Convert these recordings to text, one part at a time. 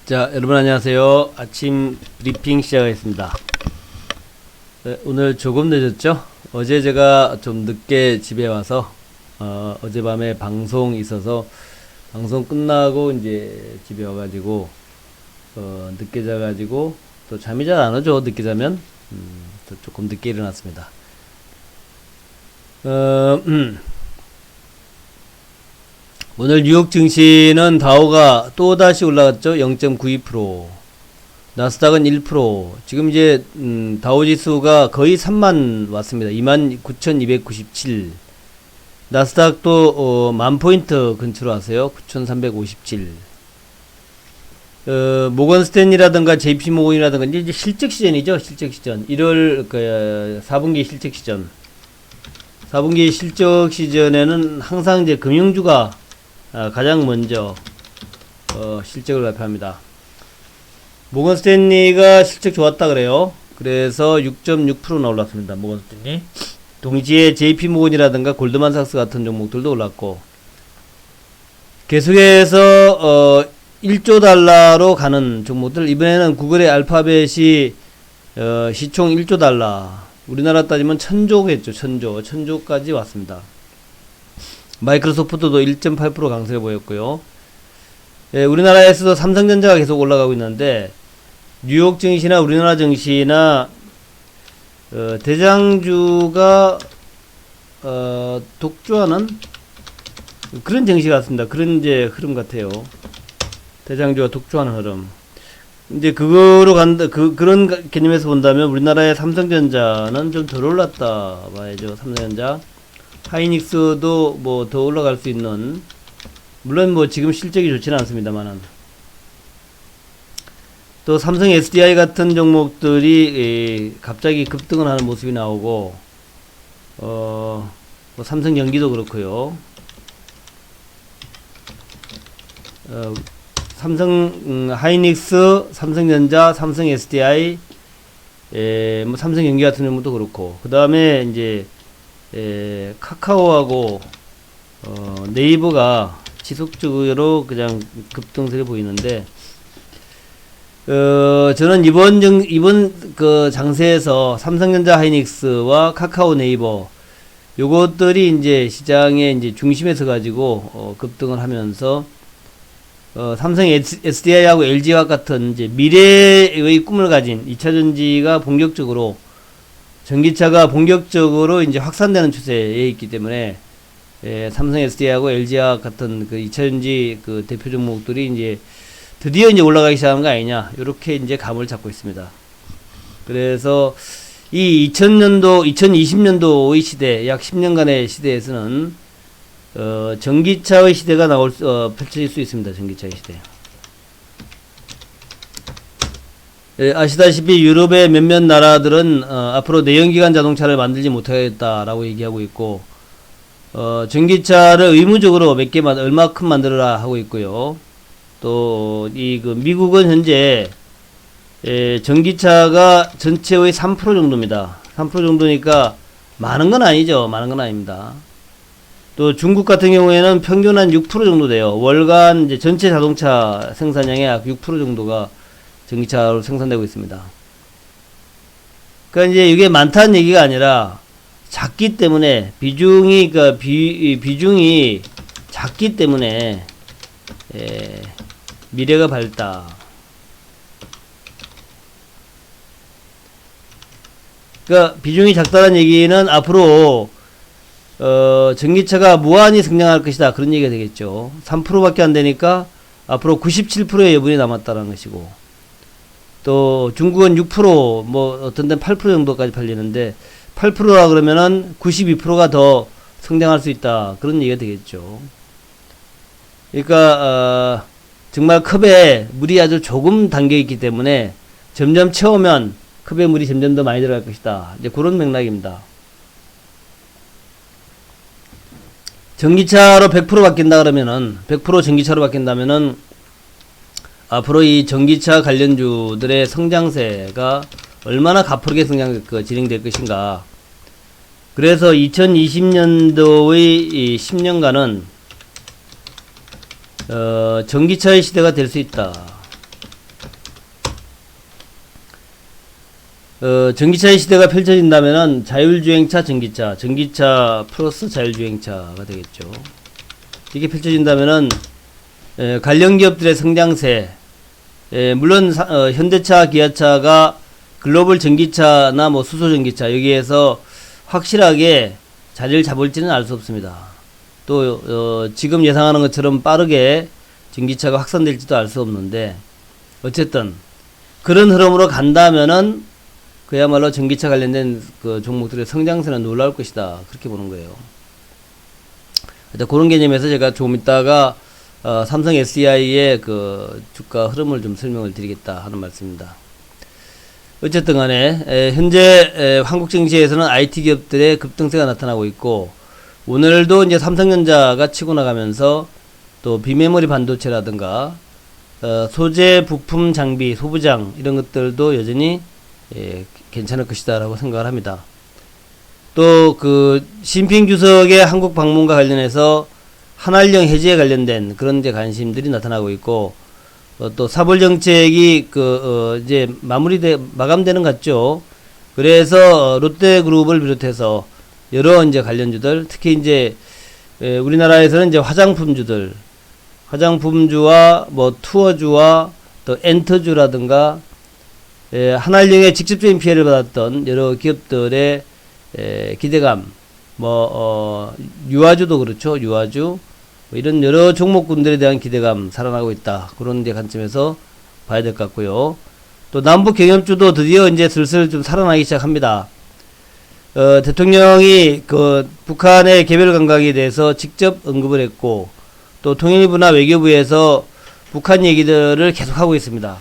자, 여러분 안녕하세요. 아침 브리핑 시작하겠습니다. 네, 오늘 조금 늦었죠? 어제 제가 좀 늦게 집에 와서 어젯밤에 방송 있어서 방송 끝나고 이제 집에 와가지고 늦게 자가지고 또 잠이 잘 안 오죠. 늦게 자면 또 조금 늦게 일어났습니다. 오늘 뉴욕 증시는 다우가 또다시 올라갔죠. 0.92%. 나스닥은 1%. 지금 이제 다우 지수가 거의 3만 왔습니다. 29,297. 나스닥도 10,000포인트 근처로 왔어요. 9,357. 모건 스탠리라든가 JP 모건이라든가 이제 실적 시즌이죠. 실적 시즌. 1월 4분기 실적 시즌. 4분기 실적 시즌에는 항상 이제 금융주가 가장 먼저 실적을 발표합니다. 모건 스탠리가 실적 좋았다 그래요. 그래서 6.6%나 올랐습니다. 모건 스탠리. 동시에 JP 모건이라든가 골드만삭스 같은 종목들도 올랐고, 계속해서 1조 달러로 가는 종목들. 이번에는 구글의 알파벳이 시총 1조 달러. 우리나라 따지면 1000조겠죠. 1000조까지 왔습니다. 마이크로소프트도 1.8% 강세를 보였고요. 예, 우리나라에서도 삼성전자가 계속 올라가고 있는데, 뉴욕 증시나 우리나라 증시나 대장주가 독주하는 그런 증시 같습니다. 그런 이제 흐름 같아요. 대장주가 독주하는 흐름. 이제 그거로 간다, 그런 개념에서 본다면 우리나라의 삼성전자는 좀 덜 올랐다 봐야죠. 삼성전자. 하이닉스도 뭐 더 올라갈 수 있는, 물론 뭐 지금 실적이 좋지는 않습니다만은, 또 삼성 SDI 같은 종목들이 갑자기 급등을 하는 모습이 나오고, 뭐 삼성 연기도 그렇고요. 삼성 하이닉스, 삼성전자, 삼성 SDI, 뭐 삼성 연기 같은 종목도 그렇고, 그 다음에 이제 카카오하고 네이버가 지속적으로 그냥 급등세를 보이는데, 저는 이번 그 장세에서 삼성전자 하이닉스와 카카오 네이버 요것들이 이제 시장의 이제 중심에 서 가지고 급등을 하면서 삼성 SDI하고 LG화학 같은 이제 미래의 꿈을 가진 2차전지가 본격적으로, 전기차가 본격적으로 이제 확산되는 추세에 있기 때문에, 삼성 SDI하고 LG화학 같은 그 2차전지 그 대표 종목들이 이제 드디어 이제 올라가기 시작한 거 아니냐, 요렇게 이제 감을 잡고 있습니다. 그래서 이 2020년도의 시대, 약 10년간의 시대에서는 전기차의 시대가 펼쳐질 수 있습니다. 전기차의 시대. 아시다시피 유럽의 몇몇 나라들은 앞으로 내연기관 자동차를 만들지 못하겠다라고 얘기하고 있고, 전기차를 의무적으로 몇 개 얼마큼 만들어라 하고 있고요. 또 미국은 현재 전기차가 전체의 3% 정도입니다. 3% 정도니까 많은 건 아니죠. 많은 건 아닙니다. 또 중국 같은 경우에는 평균 한 6% 정도 돼요. 월간 이제 전체 자동차 생산량의 약 6% 정도가 전기차로 생산되고 있습니다. 그러니까 이제 이게 많다는 얘기가 아니라 작기 때문에, 비중이 작기 때문에 미래가 밝다. 그러니까 비중이 작다는 얘기는 앞으로 전기차가 무한히 성장할 것이다, 그런 얘기가 되겠죠. 3%밖에 안 되니까 앞으로 97%의 여분이 남았다는 것이고, 또 중국은 6%, 뭐 어떤 데는 8% 정도까지 팔리는데, 8%라 그러면은 92%가 더 성장할 수 있다, 그런 얘기가 되겠죠. 그러니까 정말 컵에 물이 아주 조금 담겨 있기 때문에 점점 채우면 컵에 물이 점점 더 많이 들어갈 것이다, 이제 그런 맥락입니다. 전기차로 100% 바뀐다 그러면은, 100% 전기차로 바뀐다면은 앞으로 이 전기차 관련주들의 성장세가 얼마나 가파르게 진행될 것인가. 그래서 2020년도의 이 10년간은 전기차의 시대가 될 수 있다. 전기차의 시대가 펼쳐진다면은 자율주행차, 전기차 플러스 자율주행차가 되겠죠. 이게 펼쳐진다면은 관련 기업들의 성장세, 물론 현대차, 기아차가 글로벌 전기차나 뭐 수소 전기차 여기에서 확실하게 자리를 잡을지는 알 수 없습니다. 또 지금 예상하는 것처럼 빠르게 전기차가 확산될지도 알 수 없는데 어쨌든 그런 흐름으로 간다면은 그야말로 전기차 관련된 그 종목들의 성장세는 놀라울 것이다. 그렇게 보는 거예요. 그런 개념에서 제가 조금 있다가 삼성 SDI의 그 주가 흐름을 좀 설명을 드리겠다 하는 말씀입니다. 어쨌든 간에 현재 한국 증시에서는 IT 기업들의 급등세가 나타나고 있고 오늘도 이제 삼성전자가 치고 나가면서 또 비메모리 반도체라든가 소재 부품 장비 소부장 이런 것들도 여전히 괜찮을 것이다 라고 생각을 합니다. 또 그 시진핑 주석의 한국 방문과 관련해서 한알령 해제에 관련된 그런 이제 관심들이 나타나고 있고 또 사볼 정책이 이제 마감되는 것 같죠. 그래서 롯데그룹을 비롯해서 여러 이제 관련주들 특히 이제 우리나라에서는 이제 화장품주와 뭐 투어주와 또 엔터주라든가 한알령의 직접적인 피해를 받았던 여러 기업들의 기대감, 유아주도 그렇죠. 유아주. 이런 여러 종목군들에 대한 기대감 살아나고 있다. 그런 이제 관점에서 봐야 될 것 같고요. 또 남북 경협주도 드디어 이제 슬슬 좀 살아나기 시작합니다. 대통령이 그 북한의 개별 감각에 대해서 직접 언급을 했고, 또 통일부나 외교부에서 북한 얘기들을 계속하고 있습니다.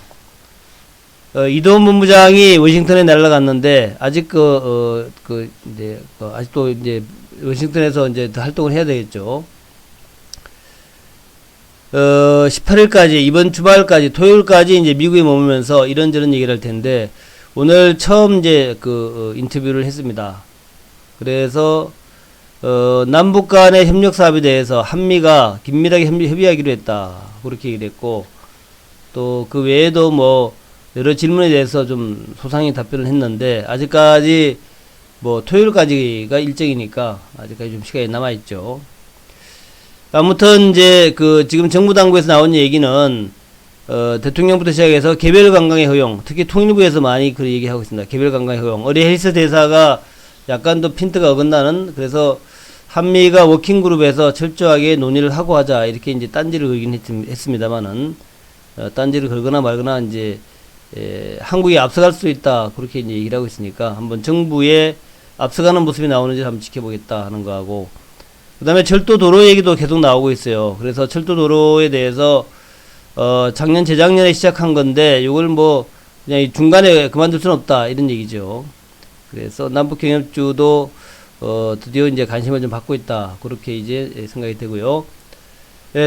이동훈 본부장이 워싱턴에 날아갔는데 아직 아직도 이제 워싱턴에서 이제 더 활동을 해야 되겠죠. 18일까지 이번 주말까지 토요일까지 이제 미국에 머물면서 이런저런 얘기를 할 텐데 오늘 처음 이제 인터뷰를 했습니다. 그래서 남북 간의 협력 사업에 대해서 한미가 긴밀하게 협의하기로 했다. 그렇게 얘기를 했고 또 그 외에도 뭐 여러 질문에 대해서 좀 소상히 답변을 했는데 아직까지 뭐 토요일까지가 일정이니까 아직까지 좀 시간이 남아있죠. 아무튼 이제 지금 정부 당국에서 나온 얘기는 대통령부터 시작해서 개별 관광의 허용, 특히 통일부에서 많이 그 얘기하고 있습니다. 개별 관광의 허용. 어리 헬스 대사가 약간 더 핀트가 어긋나는 그래서 한미가 워킹그룹에서 철저하게 논의를 하고 하자 이렇게 이제 딴지를 걸긴 했습니다만은 딴지를 걸거나 말거나 이제 한국이 앞서갈 수 있다 그렇게 이제 얘기를 하고 있으니까 한번 정부의 앞서가는 모습이 나오는지 한번 지켜보겠다 하는 거하고 그 다음에 철도 도로 얘기도 계속 나오고 있어요. 그래서 철도 도로에 대해서 작년 재작년에 시작한 건데 이걸 뭐 그냥 중간에 그만둘 수는 없다 이런 얘기죠. 그래서 남북 경협주도 드디어 이제 관심을 좀 받고 있다 그렇게 이제 생각이 되고요.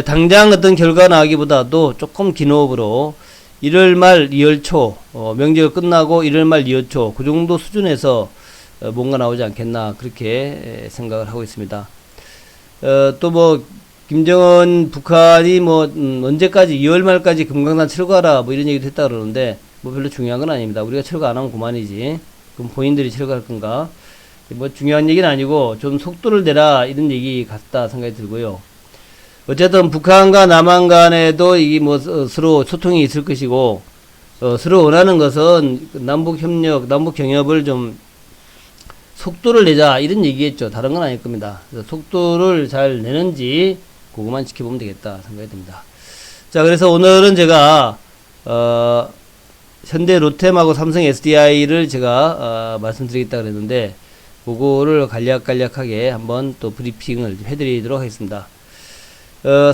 당장 어떤 결과 나오기보다도 조금 긴 호흡으로 1월 말 2월 초 명절 끝나고 1월 말 2월 초 그 정도 수준에서 뭔가 나오지 않겠나 그렇게 생각을 하고 있습니다. 또 뭐 김정은 북한이 뭐 언제까지 2월 말까지 금강산 철거하라 뭐 이런 얘기도 했다 그러는데 뭐 별로 중요한 건 아닙니다. 우리가 철거 안 하면 그만이지. 그럼 본인들이 철거할 건가? 뭐 중요한 얘기는 아니고 좀 속도를 내라 이런 얘기 같다 생각이 들고요. 어쨌든 북한과 남한 간에도 이게 뭐 서로 소통이 있을 것이고 서로 원하는 것은 남북 협력, 남북 경협을 좀 속도를 내자 이런 얘기겠죠. 다른 건 아닐 겁니다. 속도를 잘 내는지 그것만 지켜보면 되겠다 생각이 듭니다. 자, 그래서 오늘은 제가 현대 로템하고 삼성 SDI를 제가 말씀드리겠다 그랬는데 그거를 간략하게 한번 또 브리핑을 해드리도록 하겠습니다.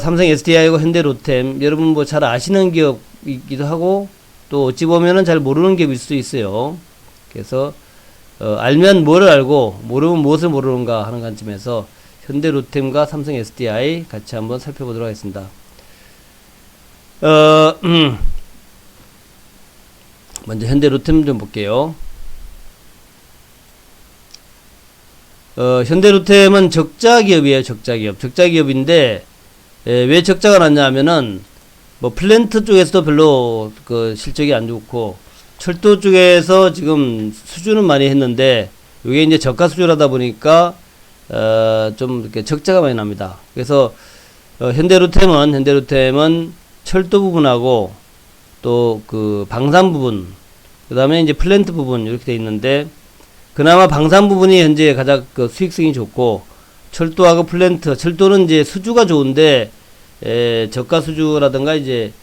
삼성 SDI하고 현대 로템 여러분 뭐 잘 아시는 기업이기도 하고 또 어찌 보면은 잘 모르는 기업일 수도 있어요. 그래서 알면 뭐를 알고 모르면 무엇을 모르는가 하는 관점에서 현대 로템과 삼성 SDI 같이 한번 살펴보도록 하겠습니다. 먼저 현대 로템 좀 볼게요. 현대 로템은 적자 기업이에요. 적자 기업인데 왜 적자가 났냐 하면은 뭐 플랜트 쪽에서도 별로 그 실적이 안 좋고 철도 쪽에서 지금 수주는 많이 했는데 이게 이제 저가 수주라다 보니까 좀 이렇게 적자가 많이 납니다. 그래서 현대로템은 철도 부분하고 또 그 방산 부분, 그 다음에 이제 플랜트 부분 이렇게 돼 있는데, 그나마 방산 부분이 현재 가장 그 수익성이 좋고, 철도하고 플랜트, 철도는 이제 수주가 좋은데 저가 수주라든가 이제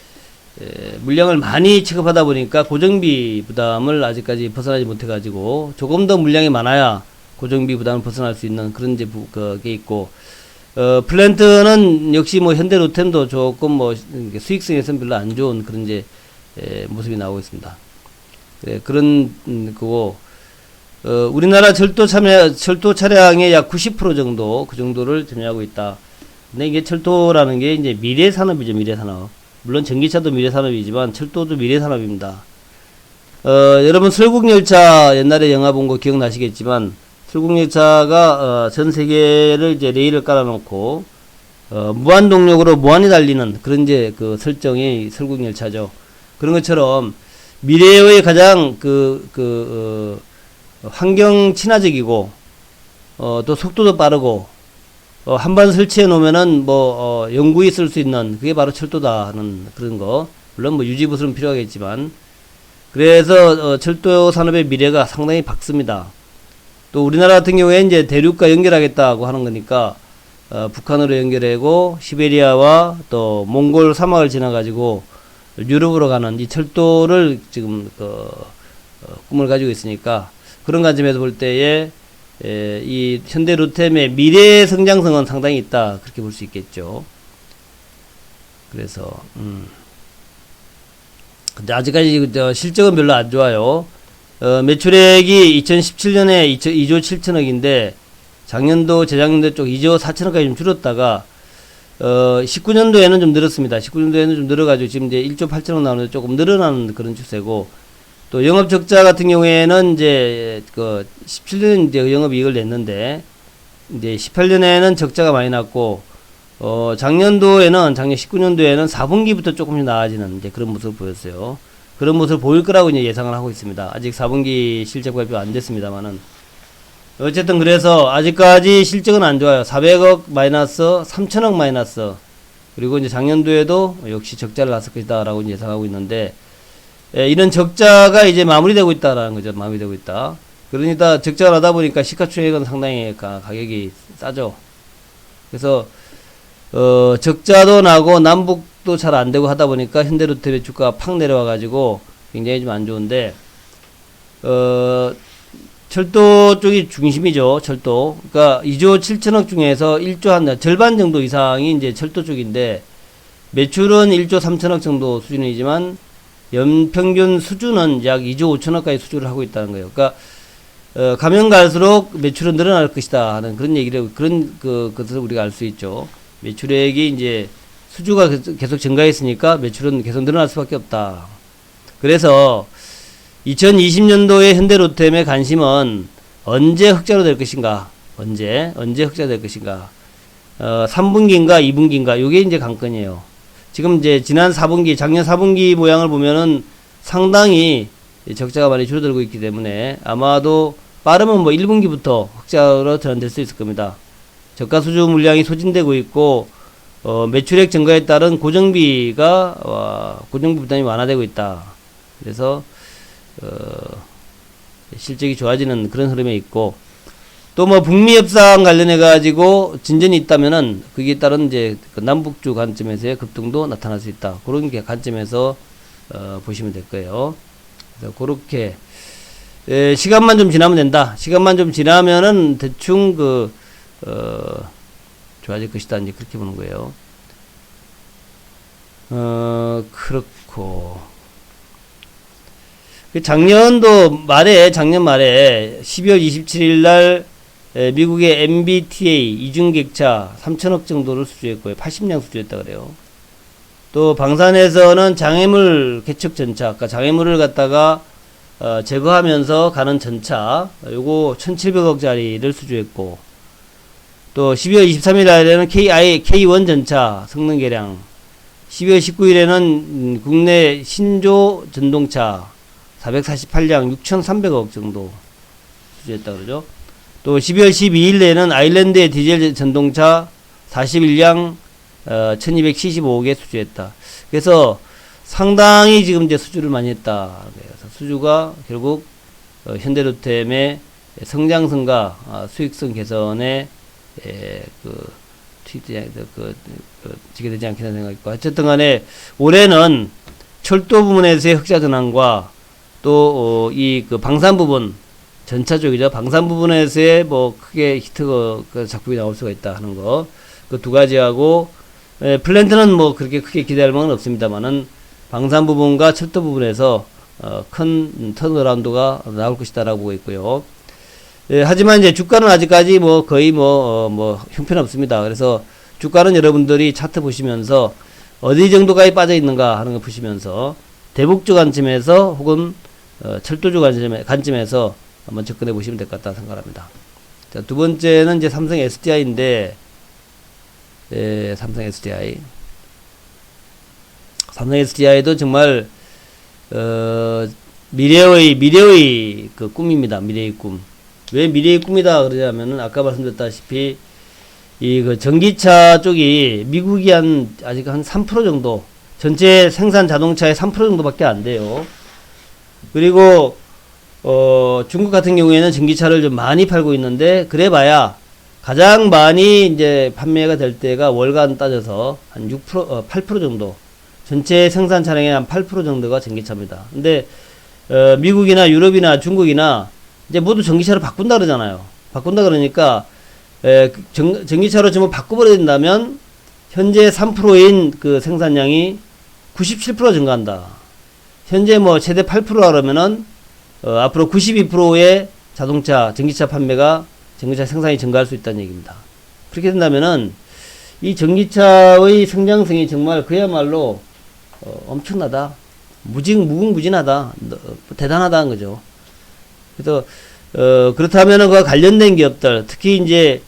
물량을 많이 취급하다 보니까 고정비 부담을 아직까지 벗어나지 못해가지고, 조금 더 물량이 많아야 고정비 부담을 벗어날 수 있는 그런 이제 그게 있고, 플랜트는 역시 뭐 현대로템도 조금 뭐 수익성에서는 별로 안 좋은 그런 이제 모습이 나오고 있습니다. 그런 거고, 우리나라 철도 차량의 약 90% 정도 그 정도를 점유하고 있다. 근데 이게 철도라는 게 이제 미래 산업이죠, 미래 산업. 물론 전기차도 미래 산업이지만 철도도 미래 산업입니다. 여러분 설국열차 옛날에 영화 본 거 기억나시겠지만, 설국열차가 전 세계를 이제 레일을 깔아놓고 무한 동력으로 무한히 달리는 그런 이제 그 설정이 설국열차죠. 그런 것처럼 미래의 가장 환경 친화적이고 또 속도도 빠르고 한 번 설치해 놓으면은 영구히 쓸 수 있는 그게 바로 철도다는 그런 거. 물론 뭐 유지보수는 필요하겠지만, 그래서 철도 산업의 미래가 상당히 밝습니다. 또 우리나라 같은 경우에 이제 대륙과 연결하겠다고 하는 거니까 북한으로 연결하고 시베리아와 또 몽골 사막을 지나 가지고 유럽으로 가는 이 철도를 지금 꿈을 가지고 있으니까, 그런 관점에서 볼 때에 이 현대로템의 미래 성장성은 상당히 있다, 그렇게 볼 수 있겠죠. 그래서 근데 아직까지 실적은 별로 안 좋아요. 매출액이 2017년에 2조 7천억인데 작년도 재작년도 쪽 2조 4천억까지 좀 줄었다가 19년도에는 좀 늘었습니다. 19년도에는 좀 늘어가지고 지금 이제 1조 8천억 나오는데 조금 늘어나는 그런 추세고, 또 영업 적자 같은 경우에는 이제 17년 이제 영업 이익을 냈는데 이제 18년에는 적자가 많이 났고, 작년 19년도에는 4분기부터 조금씩 나아지는 이제 그런 모습을 보였어요. 그런 모습을 보일 거라고 이제 예상을 하고 있습니다. 아직 4분기 실적 발표 안 됐습니다만은. 어쨌든 그래서 아직까지 실적은 안 좋아요. 400억 마이너스, 3천억 마이너스. 그리고 이제 작년도에도 역시 적자를 났을 것이다라고 예상하고 있는데, 이런 적자가 이제 마무리되고 있다라는 거죠. 마무리되고 있다. 그러니까 적자가 나다 보니까 시가총액은 상당히 가격이 싸죠. 그래서 적자도 나고 남북도 잘 안 되고 하다 보니까 현대로템의 주가가 팍 내려와 가지고 굉장히 좀 안 좋은데, 철도 쪽이 중심이죠. 철도. 그러니까 2조 7천억 중에서 1조 한 절반 정도 이상이 이제 철도 쪽인데, 매출은 1조 3천억 정도 수준이지만 연평균 수주는 약 2조 5천억까지 수주를 하고 있다는 거예요. 그러니까 가면 갈수록 매출은 늘어날 것이다 하는 그런 얘기를, 그런 것을 우리가 알 수 있죠. 매출액이 이제 수주가 계속 증가했으니까 매출은 계속 늘어날 수밖에 없다. 그래서 2020년도에 현대로템의 관심은 언제 흑자로 될 것인가? 언제 흑자 될 것인가? 3분기인가 2분기인가? 요게 이제 관건이에요. 지금 이제 지난 4분기, 작년 4분기 모양을 보면은 상당히 적자가 많이 줄어들고 있기 때문에 아마도 빠르면 뭐 1분기부터 흑자로 전환될 수 있을 겁니다. 저가 수주 물량이 소진되고 있고, 매출액 증가에 따른 고정비 부담이 완화되고 있다. 그래서 실적이 좋아지는 그런 흐름에 있고, 또 뭐 북미 협상 관련해 가지고 진전이 있다면은 거기에 따른 이제 남북주 관점에서의 급등도 나타날 수 있다. 그런 게 관점에서 보시면 될 거예요. 그래서 그렇게 시간만 좀 지나면 된다. 시간만 좀 지나면은 대충 좋아질 것이다. 이제 그렇게 보는 거예요. 그렇고. 작년 말에 12월 27일 날 미국의 MBTA 이중객차 3천억 정도를 수주했고요. 80량 수주했다 그래요. 또 방산에서는 장애물 개척 전차, 그러니까 장애물을 갖다가 제거하면서 가는 전차, 요거 1,700억짜리를 수주했고, 또 12월 23일 날에는 K1 전차 성능 개량, 12월 19일에는 국내 신조 전동차 448량 6,300억 정도 수주했다 그러죠. 또 12월 12일에는 아일랜드의 디젤 전동차 41량 1275억에 수주했다. 그래서 상당히 지금 이제 수주를 많이 했다. 그래서 수주가 결국 현대로템의 성장성과 수익성 개선에 지게 되지 않겠나 생각했고, 어쨌든 간에 올해는 철도 부분에서의 흑자 전환과 또 이 방산 부분, 전차 쪽이죠. 방산 부분에서의 뭐 크게 히트 작품이 나올 수가 있다 하는 거, 그 두 가지하고, 플랜트는 뭐 그렇게 크게 기대할 만은 없습니다만은 방산 부분과 철도 부분에서 큰 턴어라운드가 나올 것이다라고 보고 있고요. 하지만 이제 주가는 아직까지 뭐 거의 뭐 형편없습니다. 그래서 주가는 여러분들이 차트 보시면서 어디 정도까지 빠져 있는가 하는 거 보시면서 대북주 관점에서 혹은 철도주 관점에서 한번 접근해 보시면 될 것 같다 생각합니다. 자, 두 번째는 이제 삼성 SDI인데, 삼성 SDI. 삼성 SDI도 정말 미래의 그 꿈입니다. 미래의 꿈. 왜 미래의 꿈이다 그러냐면은 아까 말씀드렸다시피 이 전기차 쪽이 미국이 아직 한 3% 정도, 전체 생산 자동차의 3% 정도밖에 안 돼요. 그리고 중국 같은 경우에는 전기차를 좀 많이 팔고 있는데, 그래봐야 가장 많이 이제 판매가 될 때가 월간 따져서 한 6%, 8% 정도, 전체 생산 차량의 한 8% 정도가 전기차입니다. 근데 미국이나 유럽이나 중국이나 이제 모두 전기차로 바꾼다 그러잖아요. 바꾼다 그러니까 전기차로 전부 바꿔버려야 된다면 현재 3%인 그 생산량이 97% 증가한다. 현재 뭐 최대 8%라 그러면은 앞으로 92%의 전기차 판매가, 전기차 생산이 증가할 수 있다는 얘기입니다. 그렇게 된다면은 이 전기차의 성장성이 정말 그야말로 엄청나다, 무궁무진하다, 대단하다는 거죠. 그래서 그렇다면은 그 관련된 기업들, 특히 이제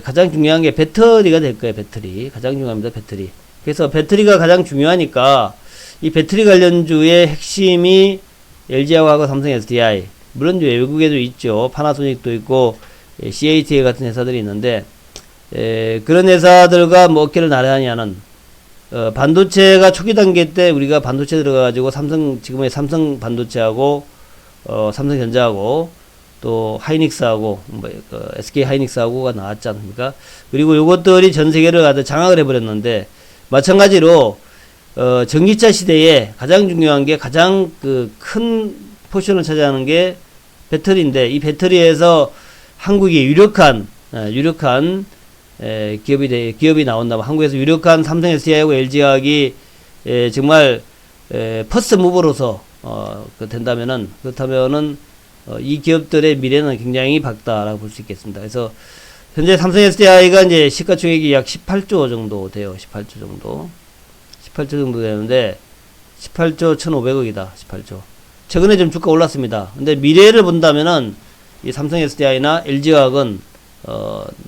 가장 중요한 게 배터리가 될 거예요. 배터리 가장 중요합니다. 배터리. 그래서 배터리가 가장 중요하니까 이 배터리 관련주의 핵심이 LG하고 삼성 SDI, 물론 외국에도 있죠. 파나소닉도 있고 CATA 같은 회사들이 있는데, 그런 회사들과 뭐 어깨를 나란히 하는, 반도체가 초기 단계 때 우리가 반도체 들어가가지고 지금의 삼성 반도체하고 삼성전자하고 또 하이닉스하고 SK 하이닉스하고가 나왔지 않습니까? 그리고 요것들이 전 세계를 아주 장악을 해버렸는데, 마찬가지로 전기차 시대에 가장 중요한 게, 가장 큰 포션을 차지하는 게 배터리인데, 이 배터리에서 한국이 유력한 기업이 나온다면, 한국에서 유력한 삼성 SDI하고 LG화학이 정말 퍼스트 무버로서 된다면은, 그렇다면은 이 기업들의 미래는 굉장히 밝다라고 볼 수 있겠습니다. 그래서 현재 삼성 SDI가 이제 시가총액이 약 18조 정도 돼요. 18조 정도 되는데, 18조 1,500억이다. 18조. 최근에 좀 주가 올랐습니다. 근데 미래를 본다면은 이 삼성 SDI나 LG화학은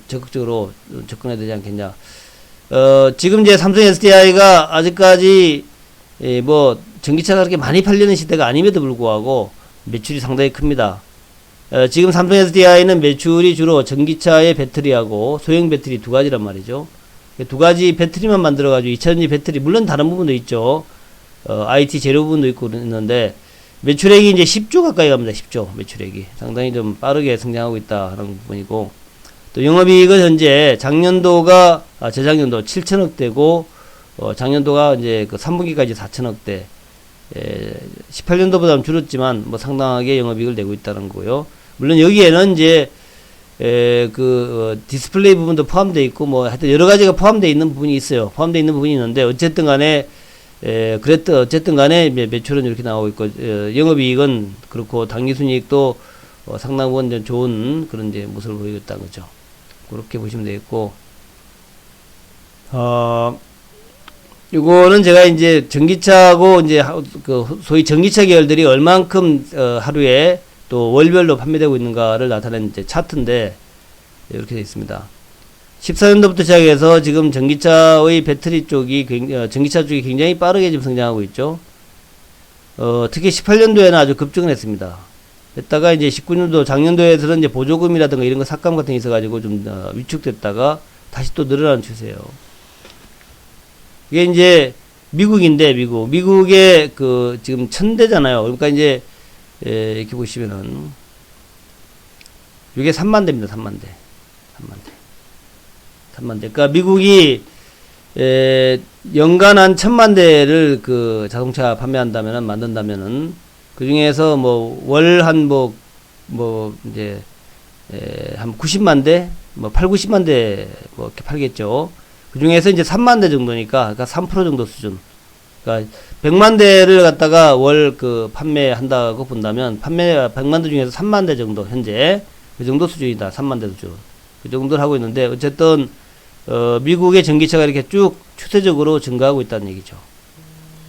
적극적으로 접근해야 되지 않겠냐. 지금 이제 삼성 SDI가 아직까지 뭐 전기차가 그렇게 많이 팔리는 시대가 아님에도 불구하고 매출이 상당히 큽니다. 지금 삼성 SDI는 매출이 주로 전기차의 배터리하고 소형 배터리 두 가지란 말이죠. 두 가지 배터리만 만들어가지고 2차전지 배터리, 물론 다른 부분도 있죠. IT 재료 부분도 있고 있는데, 매출액이 이제 10조 가까이 갑니다. 10조 매출액이 상당히 좀 빠르게 성장하고 있다 하는 부분이고, 또 영업이익은 현재 작년도가 재작년도 7천억대고 작년도가 이제 그 3분기까지 4천억대, 18년도보다는 줄었지만 뭐 상당하게 영업이익을 내고 있다는 거고요. 물론 여기에는 이제 디스플레이 부분도 포함되어 있고, 뭐 하여튼 여러 가지가 포함되어 있는 부분이 있어요. 포함되어 있는 부분이 있는데, 어쨌든 간에 어쨌든 간에 매출은 이렇게 나오고 있고, 영업이익은 그렇고, 당기순이익도 상당 부분 좋은 그런 이제 모습을 보이고 있다는 거죠. 그렇게 보시면 되겠고, 요거는 제가 이제 전기차하고 이제 소위 전기차 계열들이 얼만큼 하루에 또 월별로 판매되고 있는가를 나타낸 이제 차트인데, 이렇게 되어 있습니다. 14년도부터 시작해서 지금 전기차의 배터리 쪽이 전기차 쪽이 굉장히 빠르게 지금 성장하고 있죠. 특히 18년도에는 아주 급증을 했습니다. 했다가 이제 19년도 작년도에서는 이제 보조금이라든가 이런 거 삭감 같은 게 있어가지고 좀 위축됐다가 다시 또 늘어나는 추세예요. 이게 이제 미국인데 미국의 그 지금 1000대잖아요. 그러니까 이제 이렇게 보시면은 이게 3만 대입니다. 3만 대. 그러니까 미국이 연간 한 1000만 대를 그 자동차 판매한다면은 만든다면은 그 중에서 뭐 월 한 뭐 이제 한 90만 대, 뭐 8, 90만 대 뭐 이렇게 팔겠죠. 그 중에서 이제 3만 대 정도니까, 그러니까 3% 정도 수준. 그러니까 100만 대를 갖다가 월 그 판매한다고 본다면 100만 대 중에서 3만 대 정도 현재 그 정도 수준이다. 3만 대 수준. 그 정도를 하고 있는데 어쨌든 미국의 전기차가 이렇게 쭉 추세적으로 증가하고 있다는 얘기죠.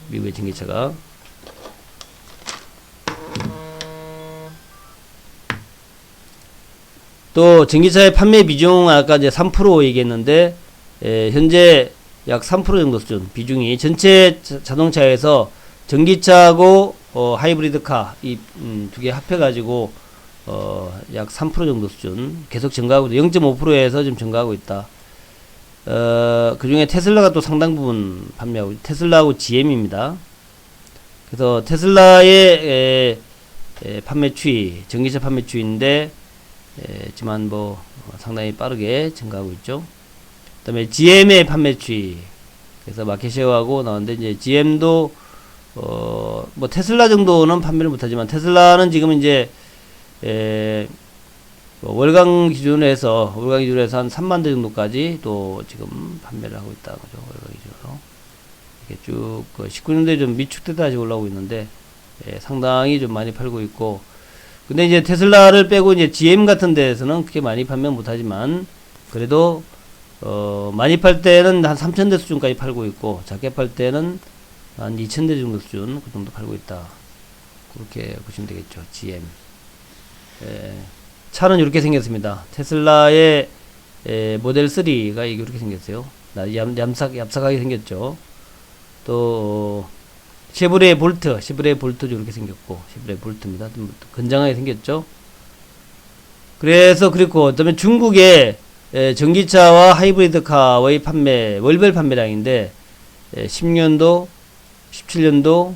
미국의 전기차가. 또 전기차의 판매 비중 아까 이제 3% 얘기했는데 현재 약 3% 정도 수준 비중이 전체 자동차에서 전기차하고 하이브리드카 이 두 개 합해가지고 약 3% 정도 수준 계속 증가하고 0.5%에서 좀 증가하고 있다. 그 중에 테슬라가 또 상당 부분 판매하고 테슬라하고 GM입니다. 그래서 테슬라의 판매 추이 전기차 판매 추이인데 지만 뭐 상당히 빠르게 증가하고 있죠. 그 다음에 GM의 판매 추이 그래서 마켓쉐어하고 나오는데 이제 GM도 뭐 테슬라 정도는 판매를 못하지만 테슬라는 지금 이제 월강 기준으로 해서 한 3만 대 정도까지 또 지금 판매를 하고 있다 그죠. 월강 기준으로 이렇게 쭉 19년도에 좀 미축됐다 다시 올라오고 있는데 상당히 좀 많이 팔고 있고. 근데 이제 테슬라를 빼고 이제 GM 같은 데에서는 그렇게 많이 판매 못하지만 그래도 많이 팔 때는 한 3,000대 수준까지 팔고 있고 작게 팔 때는 한 2,000대 정도 수준 그 정도 팔고 있다. 그렇게 보시면 되겠죠. GM. 차는 이렇게 생겼습니다. 테슬라의 모델 3가 이렇게 생겼어요. 얍삭하게 생겼죠. 또 쉐보레 볼트도 이렇게 생겼고 쉐보레 볼트입니다. 좀 건장하게 생겼죠. 그리고 그다음에 중국의 전기차와 하이브리드카의 판매 월별 판매량인데 10년도, 17년도,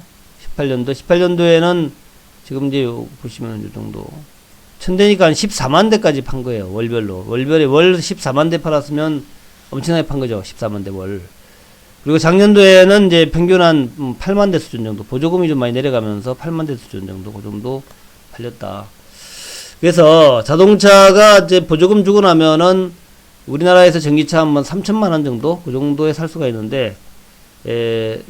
18년도에는 지금 이제 보시면 이 정도 1000대니까 한 14만 대까지 판 거예요. 월별에 월 14만 대 팔았으면 엄청나게 판 거죠. 14만 대 월. 그리고 작년도에는 이제 평균 한 8만 대 수준 정도, 보조금이 좀 많이 내려가면서 8만 대 수준 정도, 그 정도 팔렸다. 그래서 자동차가 이제 보조금 주고 나면은 우리나라에서 전기차 한번 3천만 원 정도, 그 정도에 살 수가 있는데, 이제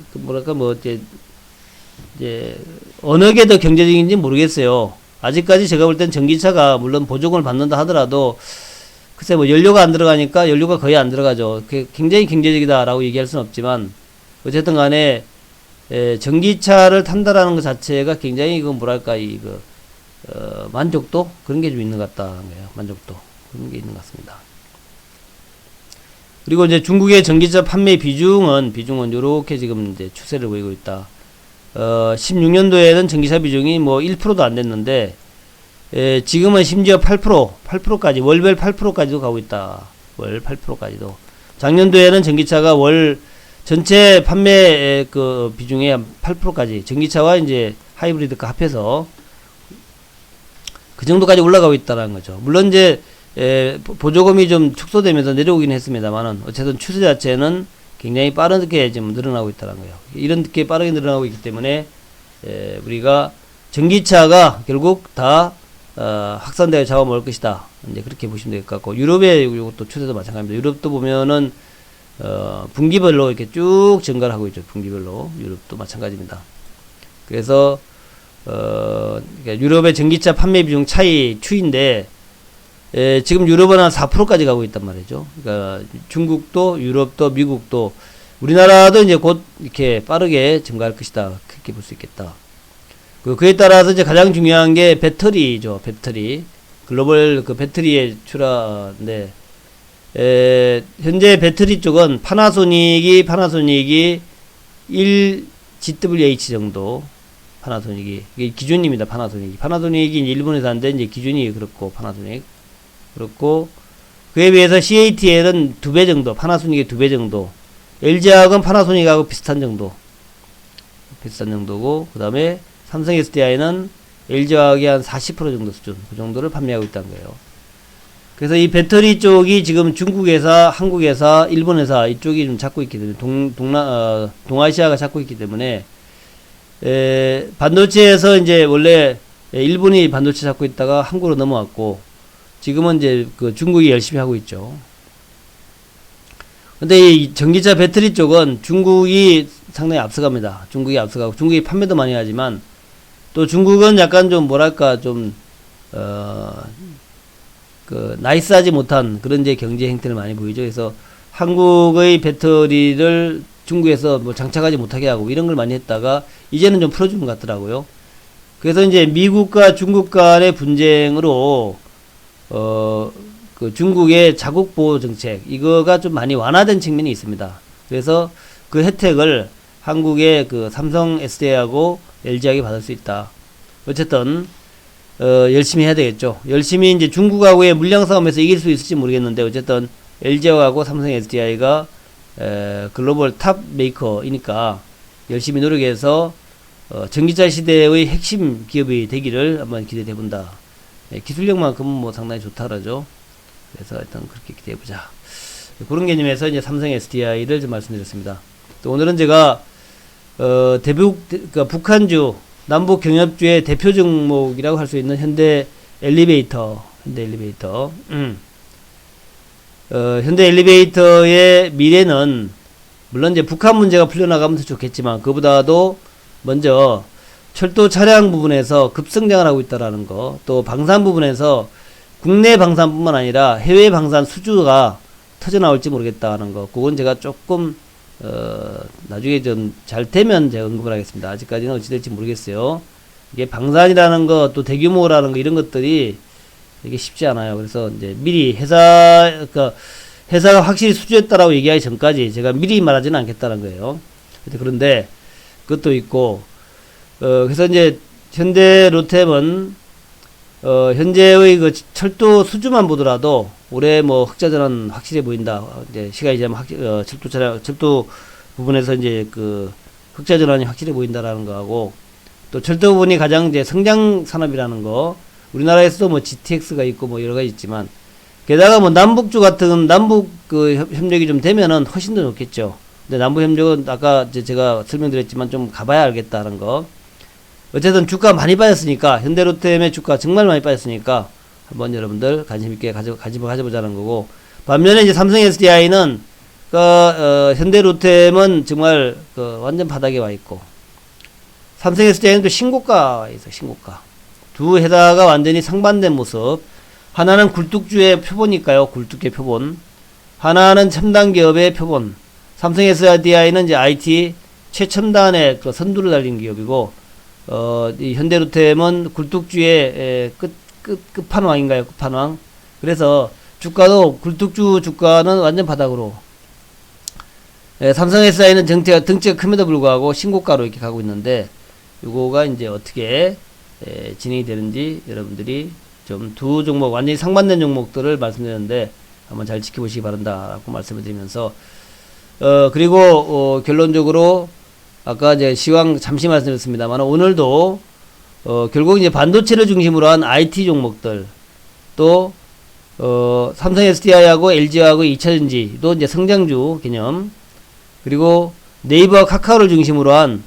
어느 게 더 경제적인지 모르겠어요. 아직까지 제가 볼 땐 전기차가 물론 보조금을 받는다 하더라도 글쎄 뭐 연료가 안 들어가니까 연료가 거의 안 들어가죠. 굉장히 경제적이다라고 얘기할 수는 없지만 어쨌든 간에 전기차를 탄다라는 것 자체가 굉장히 뭐랄까 만족도 그런 게 좀 있는 것 같다는 거예요. 만족도 그런 게 있는 것 같습니다. 그리고 이제 중국의 전기차 판매 비중은 요렇게 지금 이제 추세를 보이고 있다. 16년도에는 전기차 비중이 뭐 1%도 안 됐는데 지금은 심지어 8%까지, 월별 8%까지도 가고 있다. 월 8%까지도. 작년도에는 전기차가 월 전체 판매 그 비중의 8%까지, 전기차와 이제 하이브리드가 합해서 그 정도까지 올라가고 있다는 거죠. 물론 이제 보조금이 좀 축소되면서 내려오긴 했습니다만은 어쨌든 추세 자체는 굉장히 빠르게 지금 늘어나고 있다는 거예요. 이렇게 빠르게 늘어나고 있기 때문에 우리가 전기차가 결국 다 확산되어 잡아먹을 것이다. 이제 그렇게 보시면 될 것 같고, 유럽의 이것도 추세도 마찬가지입니다. 유럽도 보면은 분기별로 이렇게 쭉 증가를 하고 있죠. 분기별로 유럽도 마찬가지입니다. 그래서 유럽의 전기차 판매 비중 차이 추인데 지금 유럽은 한 4%까지 가고 있단 말이죠. 그러니까 중국도, 유럽도, 미국도, 우리나라도 이제 곧 이렇게 빠르게 증가할 것이다. 그렇게 볼 수 있겠다. 그에 따라서 이제 가장 중요한 게 배터리죠. 배터리. 글로벌 그 배터리의 출하인데, 현재 배터리 쪽은 파나소닉이 1GWh 정도 파나소닉이. 이게 기준입니다. 파나소닉이. 파나소닉이 이제 일본 회사인데 이제 기준이 그렇고 파나소닉. 그렇고 그에 비해서 CATL은 2배 정도, 파나소닉의 2배 정도. LG화학은 파나소닉하고 비슷한 정도. 비슷한 정도고 그다음에 삼성 SDI는 LG화학의 한 40% 정도 수준. 그 정도를 판매하고 있다는 거예요. 그래서 이 배터리 쪽이 지금 중국 회사, 한국 회사, 일본 회사 이쪽이 좀 잡고 있기 때문에 동아시아가 잡고 있기 때문에 반도체에서 이제 원래 일본이 반도체 잡고 있다가 한국으로 넘어왔고 지금은 이제 그 중국이 열심히 하고 있죠. 근데 이 전기차 배터리 쪽은 중국이 상당히 앞서갑니다. 중국이 앞서가고 중국이 판매도 많이 하지만 또 중국은 약간 좀 뭐랄까 좀 나이스하지 못한 그런 이제 경제 행태를 많이 보이죠. 그래서 한국의 배터리를 중국에서 뭐 장착하지 못하게 하고 이런 걸 많이 했다가 이제는 좀 풀어주는 것 같더라고요. 그래서 이제 미국과 중국 간의 분쟁으로 그 중국의 자국 보호 정책 이거가 좀 많이 완화된 측면이 있습니다. 그래서 그 혜택을 한국의 그 삼성 SDI하고 LG하고 받을 수 있다. 어쨌든 열심히 해야 되겠죠. 열심히 이제 중국하고의 물량 싸움에서 이길 수 있을지 모르겠는데 어쨌든 LG하고 삼성 SDI가 글로벌 탑 메이커이니까 열심히 노력해서 전기차 시대의 핵심 기업이 되기를 한번 기대해 본다. 기술력만큼은 뭐 상당히 좋다 그러죠. 그래서 일단 그렇게 기대해 보자. 그런 개념에서 이제 삼성 SDI를 좀 말씀드렸습니다. 또 오늘은 제가 그러니까 북한주 남북 경협주의 대표 종목이라고 할 수 있는 현대 엘리베이터. 현대 엘리베이터의 미래는 물론 이제 북한 문제가 풀려나가면 더 좋겠지만 그보다도 먼저 철도 차량 부분에서 급성장을 하고 있다라는 거, 또 방산 부분에서 국내 방산뿐만 아니라 해외 방산 수주가 터져 나올지 모르겠다는 거, 그건 제가 조금 나중에 좀 잘 되면 제가 언급을 하겠습니다. 아직까지는 어찌 될지 모르겠어요. 이게 방산이라는 거, 또 대규모라는 거, 이런 것들이 이게 쉽지 않아요. 그래서 이제 미리 회사가 확실히 수주했다라고 얘기하기 전까지 제가 미리 말하지는 않겠다는 거예요. 그런데 그것도 있고, 그래서 이제 현대 로템은 현재의 그 철도 수주만 보더라도 올해 뭐 흑자 전환 확실해 보인다. 이제 시간이 지나면 철도 부분에서 이제 그 흑자 전환이 확실해 보인다라는 거하고, 또 철도 부분이 가장 이제 성장 산업이라는 거, 우리나라에서도 뭐 GTX가 있고 뭐 여러 가지 있지만, 게다가 뭐 남북주 같은 남북 그 협력이 좀 되면은 훨씬 더 좋겠죠. 근데 남북 협력은 아까 이제 제가 설명드렸지만 좀 가봐야 알겠다는 거. 어쨌든 주가 많이 빠졌으니까, 현대로템의 주가 정말 많이 빠졌으니까 한번 여러분들 관심 있게 가져보자는 거고, 반면에 이제 삼성 SDI는 현대로템은 정말 완전 바닥에 와 있고, 삼성 SDI는 또 신고가에 와 있어. 신고가. 두 회사가 완전히 상반된 모습. 하나는 굴뚝주의 표본이니까요. 굴뚝의 표본. 하나는 첨단 기업의 표본. 삼성 SDI는 이제 IT 최첨단의 그 선두를 달린 기업이고, 이 현대로템은 굴뚝주의 끝판왕인가요? 끝판왕. 그래서 주가도 굴뚝주 주가는 완전 바닥으로. 삼성 SDI는 등치가 큼에도 불구하고 신고가로 이렇게 가고 있는데, 요거가 이제 어떻게 진행이 되는지 여러분들이 좀 두 종목, 완전히 상반된 종목들을 말씀드렸는데 한번 잘 지켜보시기 바란다라고 말씀을 드리면서, 그리고 결론적으로 아까 이제 시황 잠시 말씀드렸습니다만, 오늘도 결국 이제 반도체를 중심으로 한 IT 종목들, 또 삼성 SDI하고 LG하고 2차전지도 이제 성장주 개념, 그리고 네이버와 카카오를 중심으로 한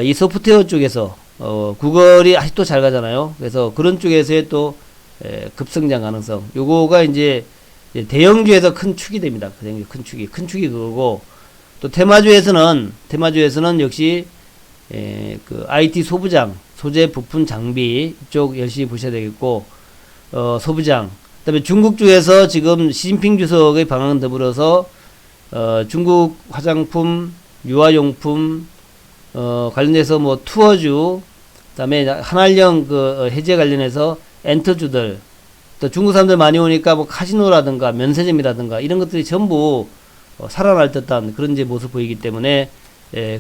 이 소프트웨어 쪽에서 구글이 아직도 잘 가잖아요. 그래서 그런 쪽에서의 또 급성장 가능성, 요거가 이제 대형주에서 큰 축이 됩니다. 큰 축이 그거고, 또 테마주에서는 역시 그 IT 소부장, 소재 부품 장비 쪽 열심히 보셔야 되겠고, 소부장, 그다음에 중국 쪽에서 지금 시진핑 주석의 방향 더불어서 중국 화장품, 유아용품 관련해서 뭐 투어주, 그다음에 한알령 해제 관련해서 엔터주들, 또 중국 사람들 많이 오니까 뭐 카지노라든가 면세점이라든가 이런 것들이 전부 살아날 듯한 그런 이제 모습 보이기 때문에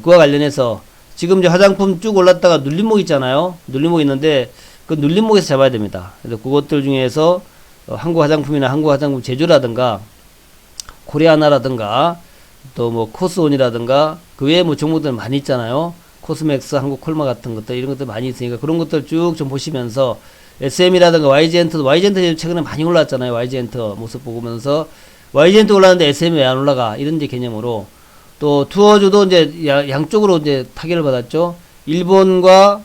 그와 관련해서 지금 이제 화장품 쭉 올랐다가 눌림목 있잖아요. 눌림목 있는데 그 눌림목에서 잡아야 됩니다. 그래서 그것들 중에서 한국 화장품이나 한국 화장품 제조라든가 코리아나라든가 또 뭐 코스온이라든가 그 외에 뭐 종목들 많이 있잖아요. 코스맥스, 한국 콜마 같은 것들 이런 것들 많이 있으니까 그런 것들 쭉 좀 보시면서 SM이라든가 YG엔트도 YG엔트 최근에 많이 올랐잖아요. YG엔트 모습 보면서 YG엔트 올랐는데 SM이 왜 안 올라가? 이런 이제 개념으로 또 투어주도 이제 양쪽으로 이제 타격을 받았죠. 일본과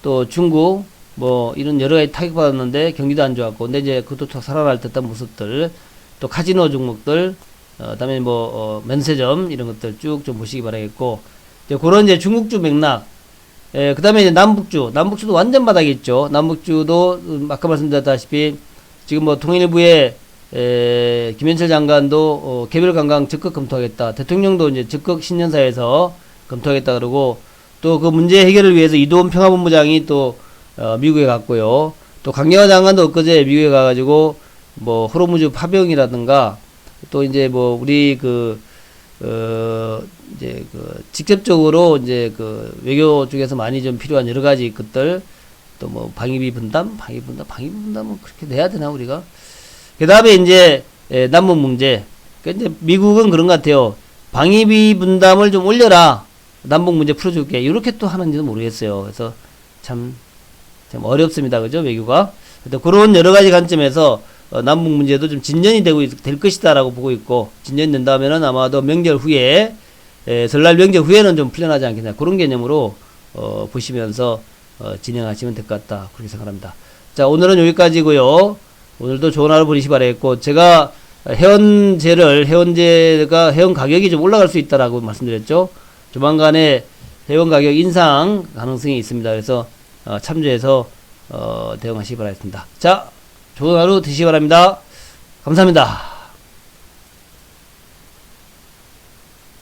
또 중국 뭐 이런 여러 가지 타격 받았는데 경기도 안 좋았고 근데 이제 그것도 또 살아날 듯한 모습들 또 카지노 종목들 그다음에 뭐 면세점 이런 것들 쭉 좀 보시기 바라겠고 이제 그런 이제 중국주 맥락 그다음에 이제 남북주도 완전 바닥이 있죠. 남북주도 아까 말씀드렸다시피 지금 뭐 통일부에 김현철 장관도 개별 관광 적극 검토하겠다. 대통령도 이제 적극 신년사에서 검토하겠다 그러고 또 그 문제 해결을 위해서 이도원 평화본부장이 또 미국에 갔고요. 또 강경화 장관도 엊그제 미국에 가가지고 뭐 호르무즈 파병이라든가 또 이제 뭐 우리 이제 직접적으로 이제 외교 쪽에서 많이 좀 필요한 여러 가지 것들 또 뭐 방위비 분담 뭐 그렇게 내야 되나 우리가? 그 다음에 이제 남북 문제. 그러니까 이제 미국은 그런 것 같아요. 방위비 분담을 좀 올려라. 남북 문제 풀어줄게. 이렇게 또 하는지도 모르겠어요. 그래서 참 어렵습니다. 그죠? 외교가. 그런 여러 가지 관점에서 남북 문제도 좀 진전이 될 것이다라고 보고 있고, 진전이 된다면은 아마도 명절 후에, 설날 명절 후에는 좀 풀려나지 않겠나. 그런 개념으로, 보시면서, 진행하시면 될 것 같다. 그렇게 생각합니다. 자, 오늘은 여기까지고요. 오늘도 좋은 하루 보내시기 바라겠고, 제가 해원제가 해원 가격이 좀 올라갈 수 있다라고 말씀드렸죠. 조만간에 해원 가격 인상 가능성이 있습니다. 그래서, 참조해서, 대응하시기 바라겠습니다. 자, 좋은 하루 되시기 바랍니다. 감사합니다.